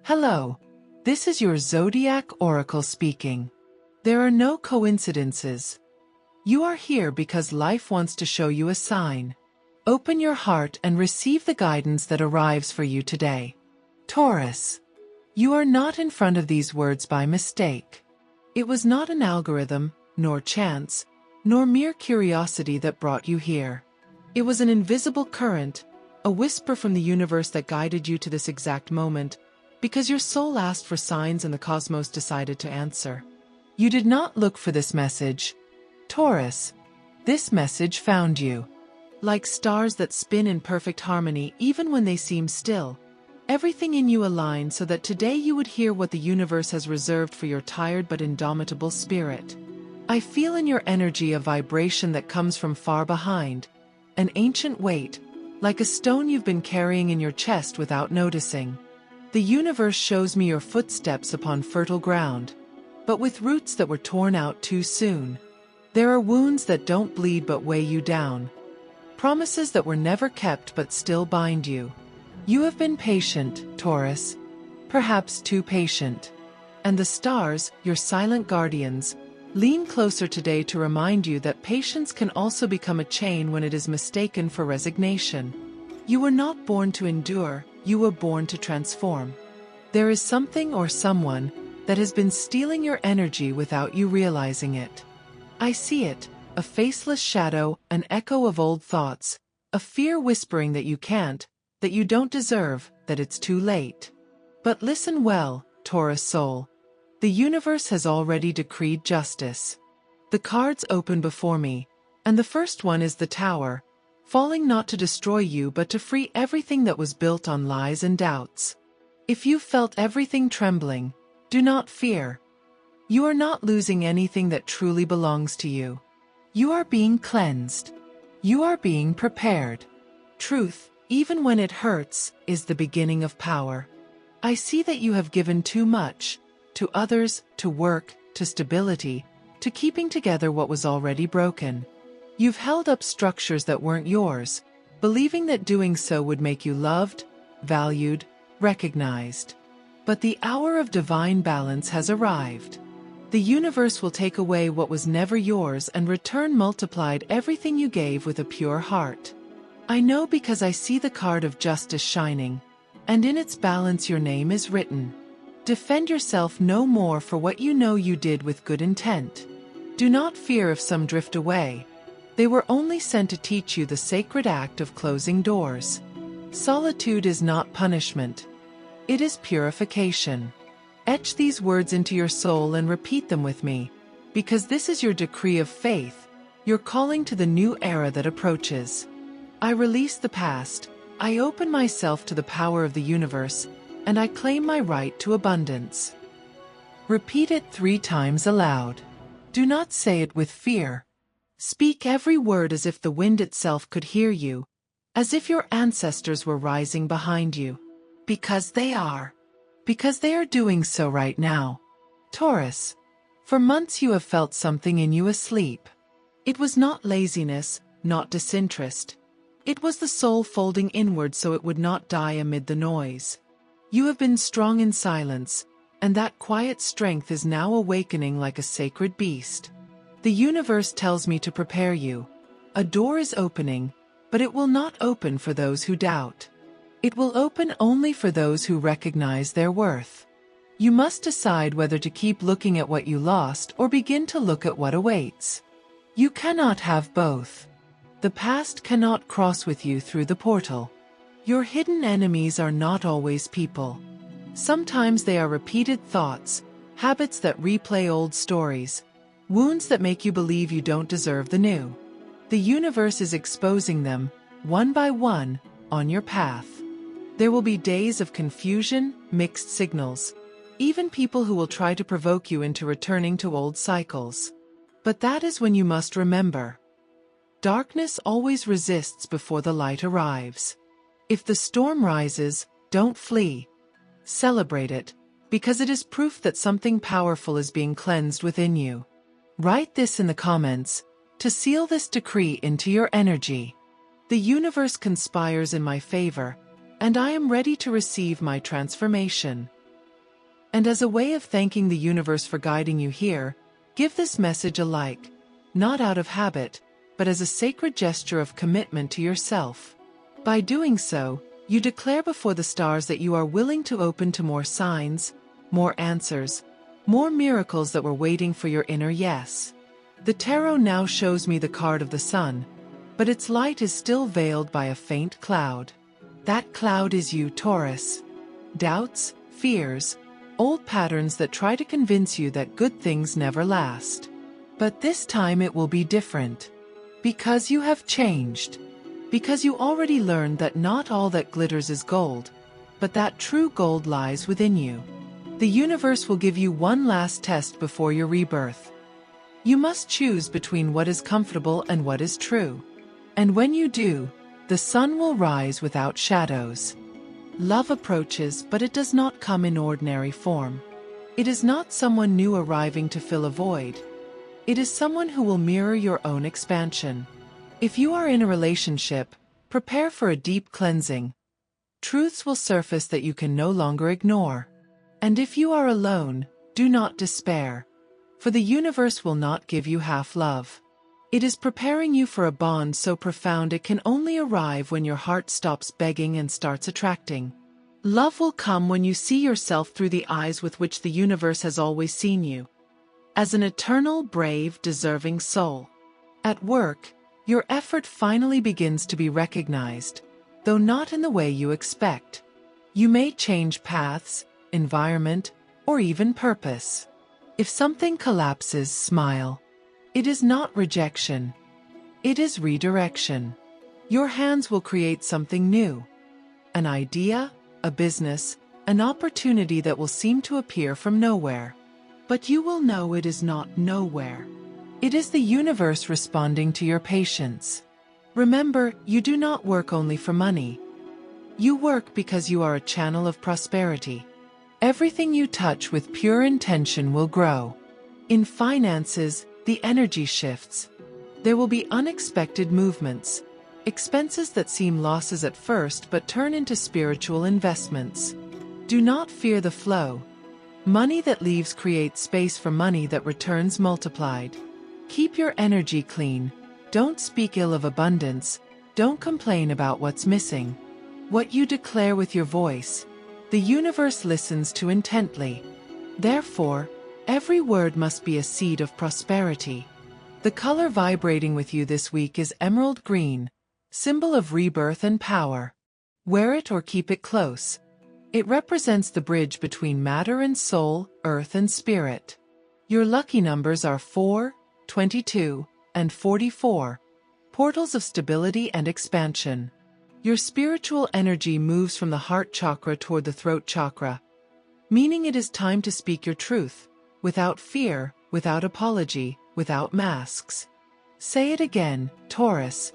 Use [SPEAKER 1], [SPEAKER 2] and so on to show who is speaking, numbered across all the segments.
[SPEAKER 1] Hello, this is your Zodiac Oracle speaking. There are no coincidences. You are here because life wants to show you a sign. Open your heart and receive the guidance that arrives for you today. Taurus, you are not in front of these words by mistake. It was not an algorithm, nor chance, nor mere curiosity that brought you here. It was an invisible current, a whisper from the universe that guided you to this exact moment, because your soul asked for signs and the cosmos decided to answer. You did not look for this message. Taurus, this message found you. Like stars that spin in perfect harmony even when they seem still, everything in you aligned so that today you would hear what the universe has reserved for your tired but indomitable spirit. I feel in your energy a vibration that comes from far behind, an ancient weight, like a stone you've been carrying in your chest without noticing. The universe shows me your footsteps upon fertile ground, but with roots that were torn out too soon. There are wounds that don't bleed but weigh you down. Promises that were never kept but still bind you. You have been patient, Taurus, perhaps too patient. And the stars, your silent guardians, lean closer today to remind you that patience can also become a chain when it is mistaken for resignation. You were not born to endure, you were born to transform. There is something or someone that has been stealing your energy without you realizing it. I see it, a faceless shadow, an echo of old thoughts, a fear whispering that you can't, that you don't deserve, that it's too late. But listen well, Taurus soul. The universe has already decreed justice. The cards open before me, and the first one is the Tower, falling not to destroy you but to free everything that was built on lies and doubts. If you felt everything trembling, do not fear. You are not losing anything that truly belongs to you. You are being cleansed. You are being prepared. Truth, even when it hurts, is the beginning of power. I see that you have given too much, to others, to work, to stability, to keeping together what was already broken. You've held up structures that weren't yours, believing that doing so would make you loved, valued, recognized. But the hour of divine balance has arrived. The universe will take away what was never yours and return multiplied everything you gave with a pure heart. I know because I see the card of justice shining, and in its balance your name is written. Defend yourself no more for what you know you did with good intent. Do not fear if some drift away. They were only sent to teach you the sacred act of closing doors. Solitude is not punishment. It is purification. Etch these words into your soul and repeat them with me, because this is your decree of faith, your calling to the new era that approaches. I release the past, I open myself to the power of the universe, and I claim my right to abundance. Repeat it 3 times aloud. Do not say it with fear. Speak every word as if the wind itself could hear you, as if your ancestors were rising behind you. Because they are. Because they are doing so right now. Taurus, for months you have felt something in you asleep. It was not laziness, not disinterest. It was the soul folding inward so it would not die amid the noise. You have been strong in silence, and that quiet strength is now awakening like a sacred beast. The universe tells me to prepare you. A door is opening, but it will not open for those who doubt. It will open only for those who recognize their worth. You must decide whether to keep looking at what you lost or begin to look at what awaits. You cannot have both. The past cannot cross with you through the portal. Your hidden enemies are not always people. Sometimes they are repeated thoughts, habits that replay old stories, wounds that make you believe you don't deserve the new. The universe is exposing them, one by one, on your path. There will be days of confusion, mixed signals, even people who will try to provoke you into returning to old cycles. But that is when you must remember. Darkness always resists before the light arrives. If the storm rises, don't flee. Celebrate it, because it is proof that something powerful is being cleansed within you. Write this in the comments, to seal this decree into your energy. The universe conspires in my favor, and I am ready to receive my transformation. And as a way of thanking the universe for guiding you here, give this message a like, not out of habit, but as a sacred gesture of commitment to yourself. By doing so, you declare before the stars that you are willing to open to more signs, more answers, more miracles that were waiting for your inner yes. The tarot now shows me the card of the sun, but its light is still veiled by a faint cloud. That cloud is you, Taurus. Doubts, fears, old patterns that try to convince you that good things never last. But this time it will be different. Because you have changed. Because you already learned that not all that glitters is gold, but that true gold lies within you. The universe will give you one last test before your rebirth. You must choose between what is comfortable and what is true. And when you do, the sun will rise without shadows. Love approaches, but it does not come in ordinary form. It is not someone new arriving to fill a void. It is someone who will mirror your own expansion. If you are in a relationship, prepare for a deep cleansing. Truths will surface that you can no longer ignore. And if you are alone, do not despair. For the universe will not give you half love. It is preparing you for a bond so profound it can only arrive when your heart stops begging and starts attracting. Love will come when you see yourself through the eyes with which the universe has always seen you. As an eternal, brave, deserving soul. At work, your effort finally begins to be recognized, though not in the way you expect. You may change paths, environment, or even purpose. If something collapses, smile. It is not rejection. It is redirection. Your hands will create something new. An idea, a business, an opportunity that will seem to appear from nowhere. But you will know it is not nowhere. It is the universe responding to your patience. Remember, you do not work only for money. You work because you are a channel of prosperity. Everything you touch with pure intention will grow. In finances, the energy shifts. There will be unexpected movements, expenses that seem losses at first but turn into spiritual investments. Do not fear the flow. Money that leaves creates space for money that returns multiplied. Keep your energy clean. Don't speak ill of abundance. Don't complain about what's missing. What you declare with your voice, the universe listens to intently. Therefore, every word must be a seed of prosperity. The color vibrating with you this week is emerald green, symbol of rebirth and power. Wear it or keep it close. It represents the bridge between matter and soul, earth and spirit. Your lucky numbers are 4, 22, and 44, portals of stability and expansion. Your spiritual energy moves from the heart chakra toward the throat chakra, meaning it is time to speak your truth, without fear, without apology, without masks. Say it again, Taurus,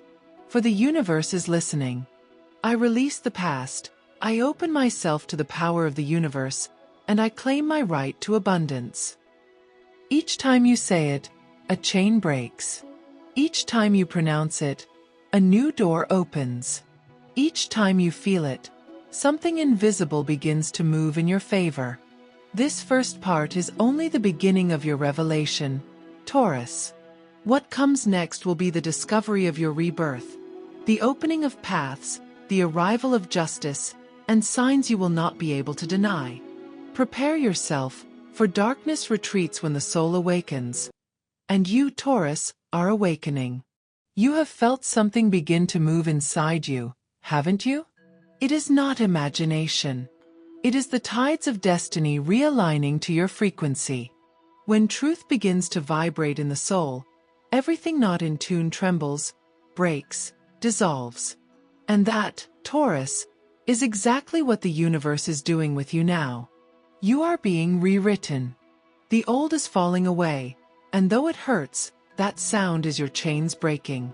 [SPEAKER 1] for the universe is listening. I release the past, I open myself to the power of the universe, and I claim my right to abundance. Each time you say it, a chain breaks. Each time you pronounce it, a new door opens. Each time you feel it, something invisible begins to move in your favor. This first part is only the beginning of your revelation, Taurus. What comes next will be the discovery of your rebirth, the opening of paths, the arrival of justice, and signs you will not be able to deny. Prepare yourself, for darkness retreats when the soul awakens. And you, Taurus, are awakening. You have felt something begin to move inside you, haven't you? It is not imagination. It is the tides of destiny realigning to your frequency. When truth begins to vibrate in the soul, everything not in tune trembles, breaks, dissolves. And that, Taurus, is exactly what the universe is doing with you now. You are being rewritten. The old is falling away, and though it hurts, that sound is your chains breaking.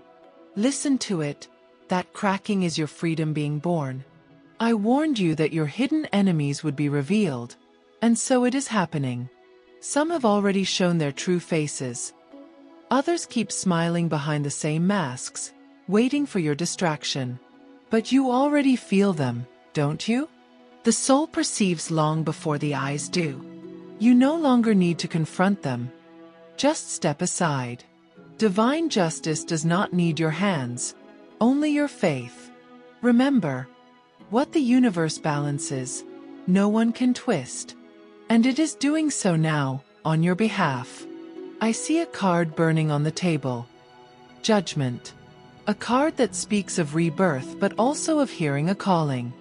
[SPEAKER 1] Listen to it. That cracking is your freedom being born. I warned you that your hidden enemies would be revealed, and so it is happening. Some have already shown their true faces. Others keep smiling behind the same masks, waiting for your distraction. But you already feel them, don't you? The soul perceives long before the eyes do. You no longer need to confront them. Just step aside. Divine justice does not need your hands, only your faith. Remember, what the universe balances, no one can twist. And it is doing so now, on your behalf. I see a card burning on the table. Judgment. A card that speaks of rebirth but also of hearing a calling.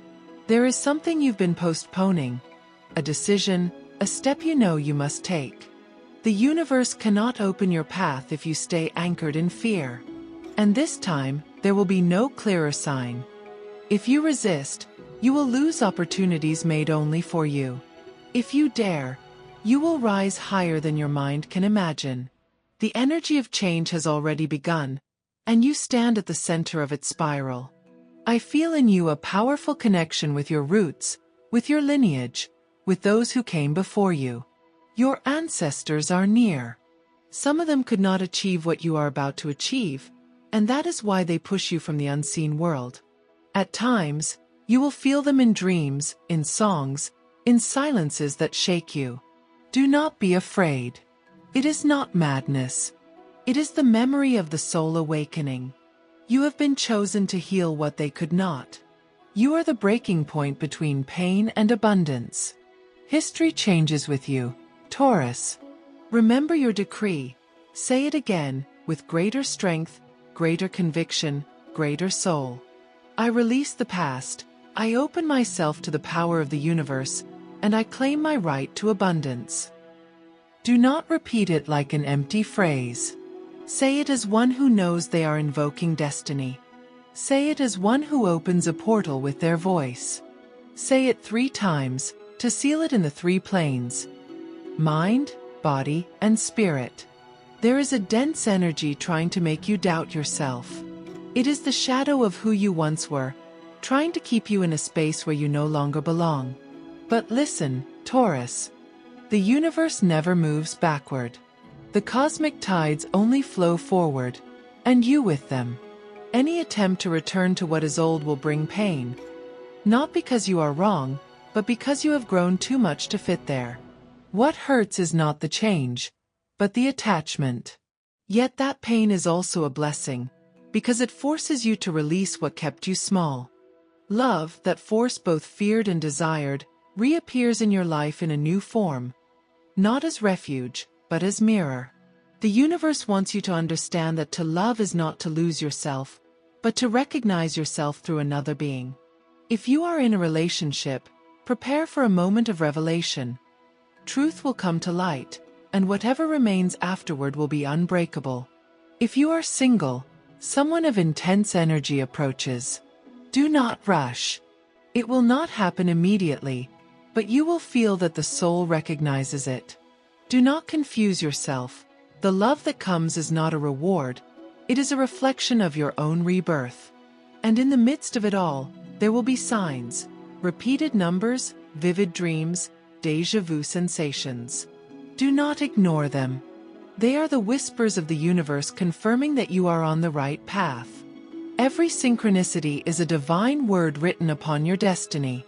[SPEAKER 1] There is something you've been postponing. A decision, a step you know you must take. The universe cannot open your path if you stay anchored in fear. And this time, there will be no clearer sign. If you resist, you will lose opportunities made only for you. If you dare, you will rise higher than your mind can imagine. The energy of change has already begun, and you stand at the center of its spiral. I feel in you a powerful connection with your roots, with your lineage, with those who came before you. Your ancestors are near. Some of them could not achieve what you are about to achieve, and that is why they push you from the unseen world. At times, you will feel them in dreams, in songs, in silences that shake you. Do not be afraid. It is not madness. It is the memory of the soul awakening. You have been chosen to heal what they could not. You are the breaking point between pain and abundance. History changes with you, Taurus. Remember your decree. Say it again, with greater strength, greater conviction, greater soul. I release the past, I open myself to the power of the universe, and I claim my right to abundance. Do not repeat it like an empty phrase. Say it as one who knows they are invoking destiny. Say it as one who opens a portal with their voice. Say it 3 times, to seal it in the 3 planes: mind, body, and spirit. There is a dense energy trying to make you doubt yourself. It is the shadow of who you once were, trying to keep you in a space where you no longer belong. But listen, Taurus. The universe never moves backward. The cosmic tides only flow forward, and you with them. Any attempt to return to what is old will bring pain. Not because you are wrong, but because you have grown too much to fit there. What hurts is not the change, but the attachment. Yet that pain is also a blessing, because it forces you to release what kept you small. Love, that force both feared and desired, reappears in your life in a new form. Not as refuge, but as mirror. The universe wants you to understand that to love is not to lose yourself, but to recognize yourself through another being. If you are in a relationship, prepare for a moment of revelation. Truth will come to light, and whatever remains afterward will be unbreakable. If you are single, someone of intense energy approaches. Do not rush. It will not happen immediately, but you will feel that the soul recognizes it. Do not confuse yourself. The love that comes is not a reward, it is a reflection of your own rebirth. And in the midst of it all, there will be signs, repeated numbers, vivid dreams, déjà vu sensations. Do not ignore them. They are the whispers of the universe confirming that you are on the right path. Every synchronicity is a divine word written upon your destiny.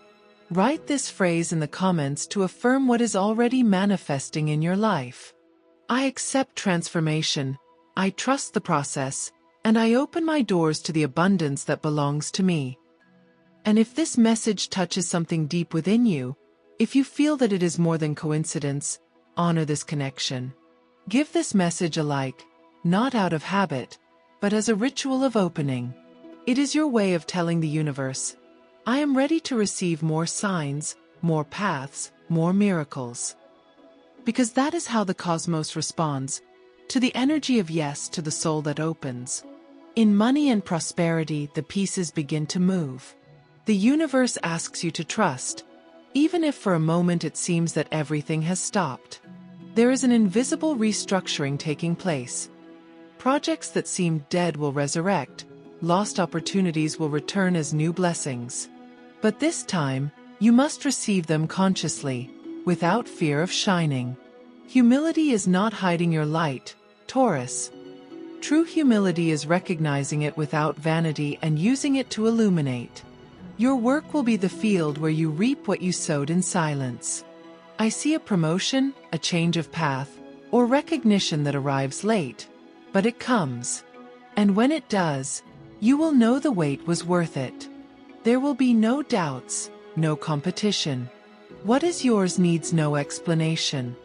[SPEAKER 1] Write this phrase in the comments to affirm what is already manifesting in your life. I accept transformation, I trust the process, and I open my doors to the abundance that belongs to me. And if this message touches something deep within you, if you feel that it is more than coincidence, honor this connection. Give this message a like, not out of habit, but as a ritual of opening. It is your way of telling the universe, I am ready to receive more signs, more paths, more miracles. Because that is how the cosmos responds, to the energy of yes to the soul that opens. In money and prosperity, the pieces begin to move. The universe asks you to trust, even if for a moment it seems that everything has stopped. There is an invisible restructuring taking place. Projects that seemed dead will resurrect, lost opportunities will return as new blessings. But this time, you must receive them consciously, without fear of shining. Humility is not hiding your light, Taurus. True humility is recognizing it without vanity and using it to illuminate. Your work will be the field where you reap what you sowed in silence. I see a promotion, a change of path, or recognition that arrives late, but it comes. And when it does, you will know the wait was worth it. There will be no doubts, no competition. What is yours needs no explanation.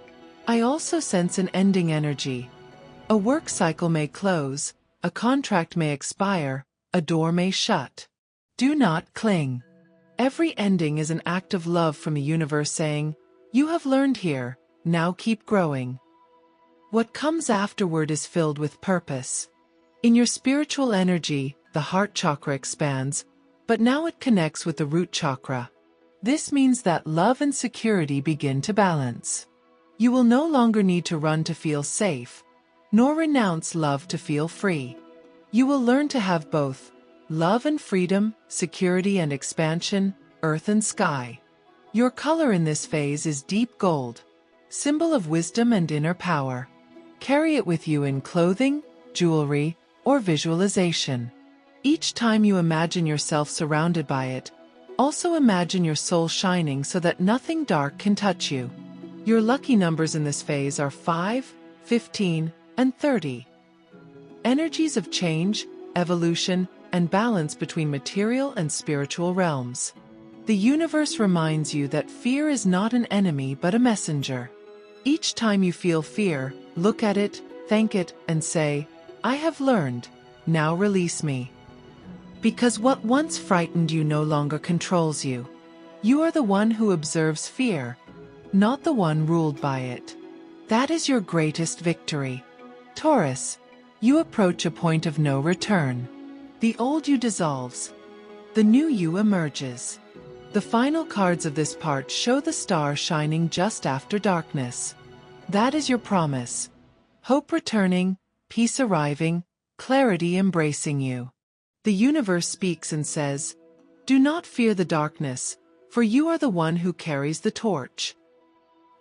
[SPEAKER 1] I also sense an ending energy. A work cycle may close, a contract may expire, a door may shut. Do not cling. Every ending is an act of love from the universe saying, "You have learned here, now keep growing." What comes afterward is filled with purpose. In your spiritual energy, the heart chakra expands, but now it connects with the root chakra. This means that love and security begin to balance. You will no longer need to run to feel safe, nor renounce love to feel free. You will learn to have both, love and freedom, security and expansion, earth and sky. Your color in this phase is deep gold, symbol of wisdom and inner power. Carry it with you in clothing, jewelry, or visualization. Each time you imagine yourself surrounded by it, also imagine your soul shining so that nothing dark can touch you. Your lucky numbers in this phase are 5, 15, and 30. Energies of change, evolution, and balance between material and spiritual realms. The universe reminds you that fear is not an enemy but a messenger. Each time you feel fear, look at it, thank it, and say, "I have learned, now release me." Because what once frightened you no longer controls you. You are the one who observes fear, not the one ruled by it. That is your greatest victory. Taurus, you approach a point of no return. The old you dissolves. The new you emerges. The final cards of this part show the star shining just after darkness. That is your promise. Hope returning, peace arriving, clarity embracing you. The universe speaks and says, "Do not fear the darkness, for you are the one who carries the torch."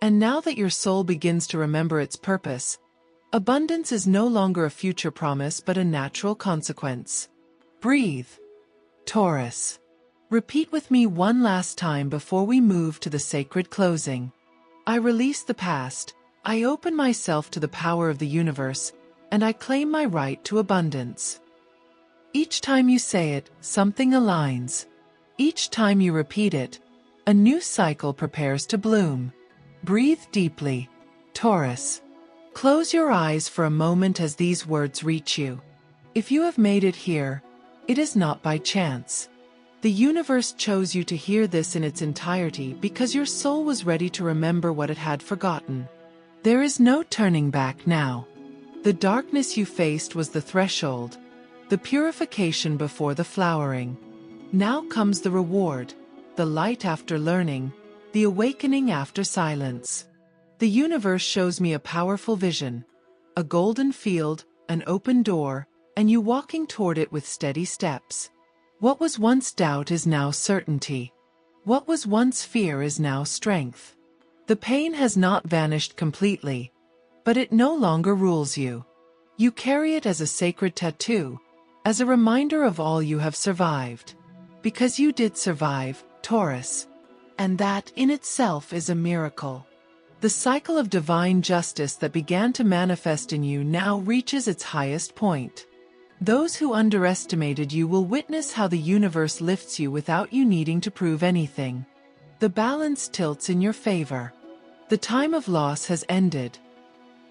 [SPEAKER 1] And now that your soul begins to remember its purpose, abundance is no longer a future promise but a natural consequence. Breathe. Taurus. Repeat with me one last time before we move to the sacred closing. I release the past, I open myself to the power of the universe, and I claim my right to abundance. Each time you say it, something aligns. Each time you repeat it, a new cycle prepares to bloom. Breathe deeply. Taurus. Close your eyes for a moment as these words reach you. If you have made it here, it is not by chance. The universe chose you to hear this in its entirety because your soul was ready to remember what it had forgotten. There is no turning back now. The darkness you faced was the threshold, the purification before the flowering. Now comes the reward, the light after learning, the awakening after silence. The universe shows me a powerful vision, a golden field, an open door, and you walking toward it with steady steps. What was once doubt is now certainty. What was once fear is now strength. The pain has not vanished completely, but it no longer rules you. You carry it as a sacred tattoo, as a reminder of all you have survived. Because you did survive, Taurus. And that in itself is a miracle. The cycle of divine justice that began to manifest in you now reaches its highest point. Those who underestimated you will witness how the universe lifts you without you needing to prove anything. The balance tilts in your favor. The time of loss has ended.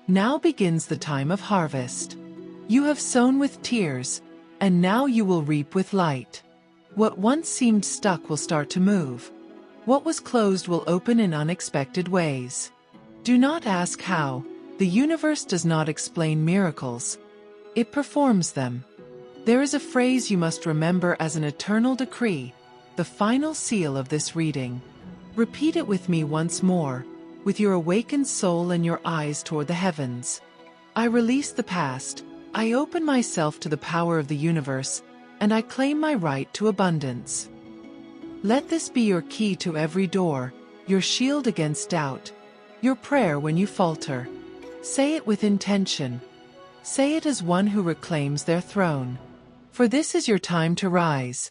[SPEAKER 1] Now begins the time of harvest. You have sown with tears, and now you will reap with light. What once seemed stuck will start to move. What was closed will open in unexpected ways. Do not ask how. The universe does not explain miracles. It performs them. There is a phrase you must remember as an eternal decree, the final seal of this reading. Repeat it with me once more, with your awakened soul and your eyes toward the heavens. I release the past, I open myself to the power of the universe, and I claim my right to abundance. Let this be your key to every door, your shield against doubt, your prayer when you falter. Say it with intention. Say it as one who reclaims their throne. For this is your time to rise.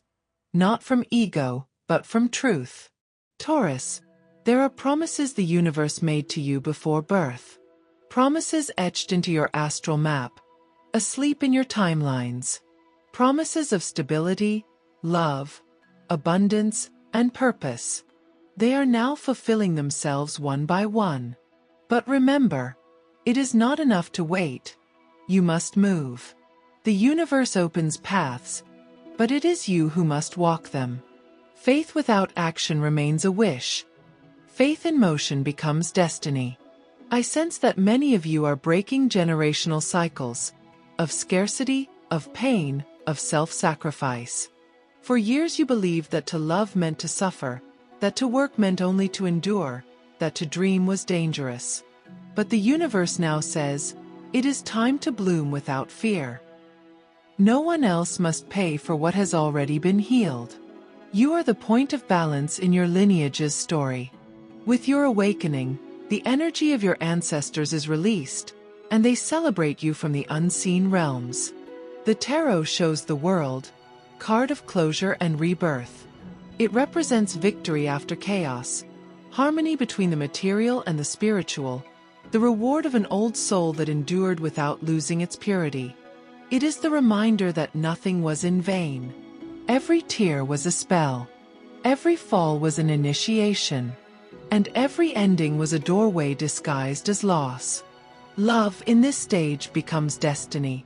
[SPEAKER 1] Not from ego, but from truth. Taurus, There are promises the universe made to you before birth. Promises etched into your astral map, asleep in your timelines. Promises of stability, love, abundance, and purpose. They are now fulfilling themselves one by one. But remember, it is not enough to wait. You must move. The universe opens paths, but it is you who must walk them. Faith without action remains a wish. Faith in motion becomes destiny. I sense that many of you are breaking generational cycles of scarcity, of pain, of self-sacrifice. For years you believed that to love meant to suffer, that to work meant only to endure, that to dream was dangerous. But the universe now says, it is time to bloom without fear. No one else must pay for what has already been healed. You are the point of balance in your lineage's story. With your awakening, the energy of your ancestors is released, and they celebrate you from the unseen realms. The tarot shows the world, card of closure and rebirth. It represents victory after chaos, harmony between the material and the spiritual, the reward of an old soul that endured without losing its purity. It is the reminder that nothing was in vain. Every tear was a spell. Every fall was an initiation. And every ending was a doorway disguised as loss. Love in this stage becomes destiny.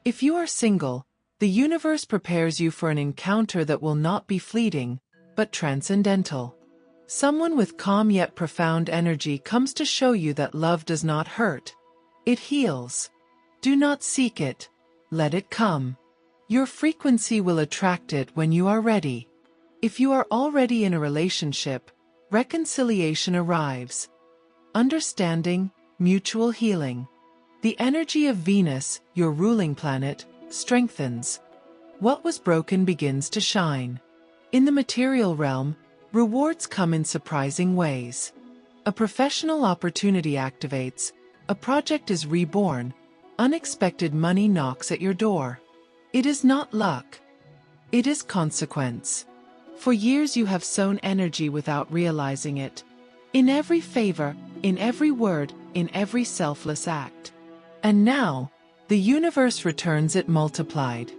[SPEAKER 1] If you are single, the universe prepares you for an encounter that will not be fleeting, but transcendental. Someone with calm yet profound energy comes to show you that love does not hurt. It heals. Do not seek it. Let it come. Your frequency will attract it when you are ready. If you are already in a relationship, reconciliation arrives. Understanding, mutual healing. The energy of Venus, your ruling planet, strengthens. What was broken begins to shine. In the material realm, rewards come in surprising ways. A professional opportunity activates, a project is reborn, unexpected money knocks at your door. It is not luck. It is consequence. For years you have sown energy without realizing it. In every favor, in every word, in every selfless act. And now, the universe returns it multiplied.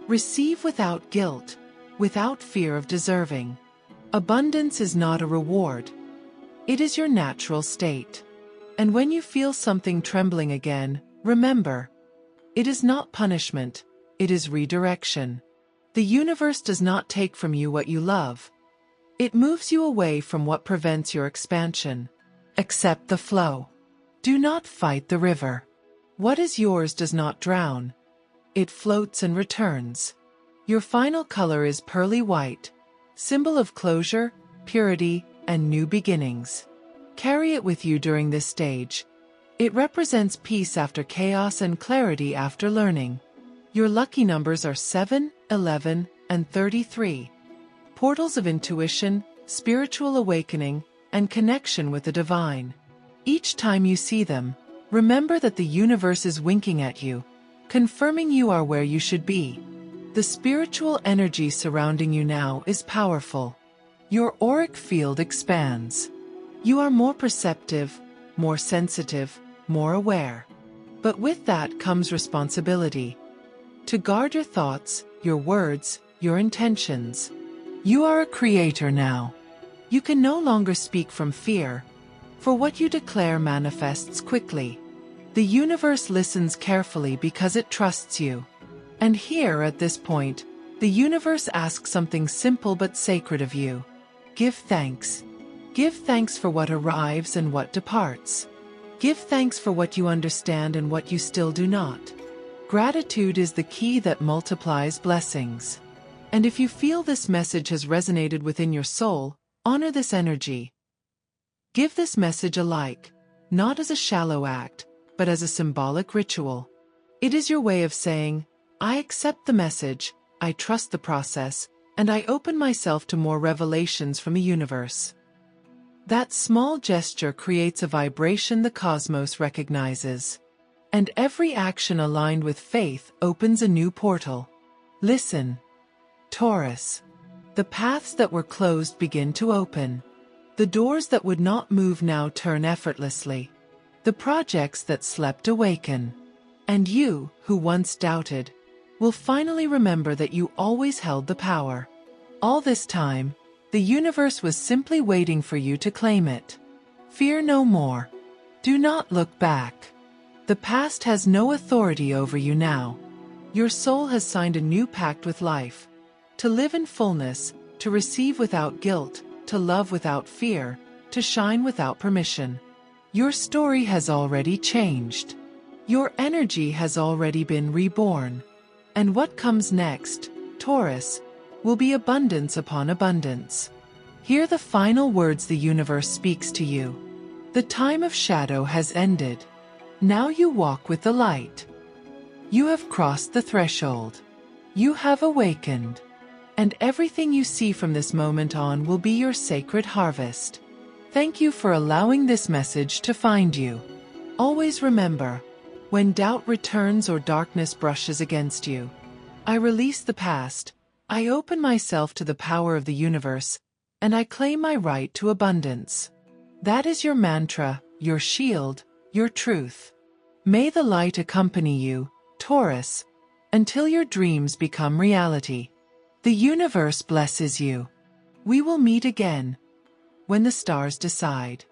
[SPEAKER 1] Receive without guilt, without fear of deserving. Abundance is not a reward. It is your natural state. And when you feel something trembling again, remember, it is not punishment, it is redirection. The universe does not take from you what you love. It moves you away from what prevents your expansion. Accept the flow. Do not fight the river. What is yours does not drown. It floats and returns. Your final color is pearly white, symbol of closure, purity, and new beginnings. Carry it with you during this stage. It represents peace after chaos and clarity after learning. Your lucky numbers are 7, 11, and 33. Portals of intuition, spiritual awakening, and connection with the divine. Each time you see them, remember that the universe is winking at you, confirming you are where you should be. The spiritual energy surrounding you now is powerful. Your auric field expands. You are more perceptive, more sensitive, more aware. But with that comes responsibility. To guard your thoughts, your words, your intentions. You are a creator now. You can no longer speak from fear, for what you declare manifests quickly. The universe listens carefully because it trusts you. And here at this point, the universe asks something simple but sacred of you. Give thanks. Give thanks for what arrives and what departs. Give thanks for what you understand and what you still do not. Gratitude is the key that multiplies blessings. And if you feel this message has resonated within your soul, honor this energy. Give this message a like, not as a shallow act, but as a symbolic ritual. It is your way of saying, I accept the message, I trust the process, and I open myself to more revelations from the universe. That small gesture creates a vibration the cosmos recognizes. And every action aligned with faith opens a new portal. Listen, Taurus. The paths that were closed begin to open. The doors that would not move now turn effortlessly. The projects that slept awaken. And you, who once doubted, will finally remember that you always held the power. All this time, the universe was simply waiting for you to claim it. Fear no more. Do not look back. The past has no authority over you now. Your soul has signed a new pact with life. To live in fullness, to receive without guilt, to love without fear, to shine without permission. Your story has already changed. Your energy has already been reborn. And what comes next, Taurus, will be abundance upon abundance. Hear the final words the universe speaks to you. The time of shadow has ended. Now you walk with the light. You have crossed the threshold. You have awakened. And everything you see from this moment on will be your sacred harvest. Thank you for allowing this message to find you. Always remember, when doubt returns or darkness brushes against you, I release the past, I open myself to the power of the universe, and I claim my right to abundance. That is your mantra, your shield, your truth. May the light accompany you, Taurus, until your dreams become reality. The universe blesses you. We will meet again when the stars decide.